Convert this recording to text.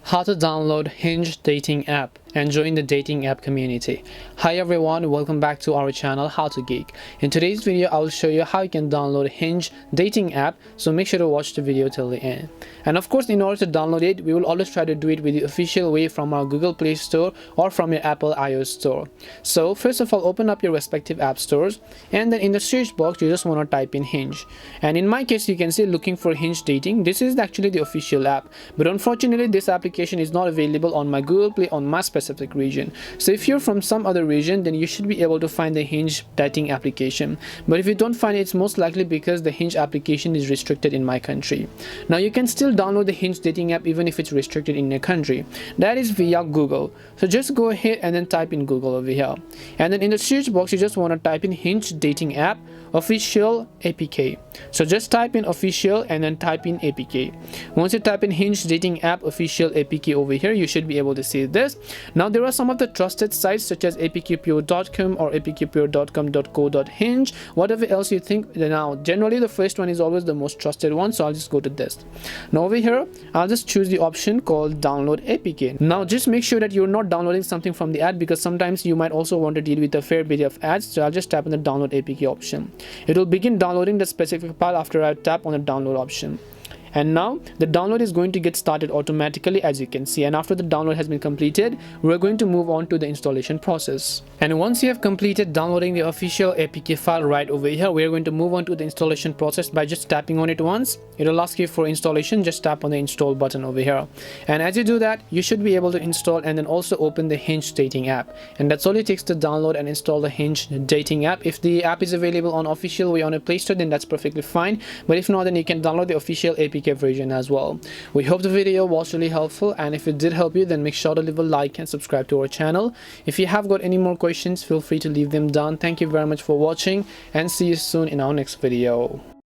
How to download Hinge dating app and join the dating app community. Hi everyone, welcome back to our channel How to Geek. In today's video I will show you how you can download Hinge dating app, so make sure to watch the video till the end. And of course, in order to download it, we will always try to do it with the official way from our Google Play Store or from your Apple iOS store. So first of all, open up your respective app stores, and then in the search box you just want to type in Hinge. And in my case, you can see looking for Hinge dating. This is actually the official app, but unfortunately this application is not available on my Google Play on my specific region. So if you're from some other region, then you should be able to find the Hinge dating application. But if you don't find it, it's most likely because the Hinge application is restricted in my country. Now you can still download the Hinge dating app even if it's restricted in your country. That is via Google. So just go ahead and then type in Google over here, and then in the search box you just want to type in Hinge dating app official APK. So just type in official and then type in APK. Once you type in Hinge dating app official APK over here, you should be able to see this. Now there are some of the trusted sites such as apkpure.com or apkpure.com.co.hinge, whatever else you think. Now generally the first one is always the most trusted one, so I'll just go to this. Now over here I'll just choose the option called download APK. Now just make sure that you're not downloading something from the ad, because sometimes you might also want to deal with a fair bit of ads. So I'll just tap on the download APK option. It will begin downloading the specific file after I tap on the download option. And now the download is going to get started automatically, as you can see. And after the download has been completed, we're going to move on to the installation process. And once you have completed downloading the official APK file right over here, we're going to move on to the installation process by just tapping on it once. It'll ask you for installation. Just tap on the install button over here, and as you do that, you should be able to install and then also open the Hinge dating app. And that's all it takes to download and install the Hinge dating app. If the app is available on official way on a Play Store, then that's perfectly fine, but if not, then you can download the official APK version as well. We hope the video was really helpful, and if it did help you, then make sure to leave a like and subscribe to our channel. If you have got any more questions, feel free to leave them down. Thank you very much for watching, and see you soon in our next video.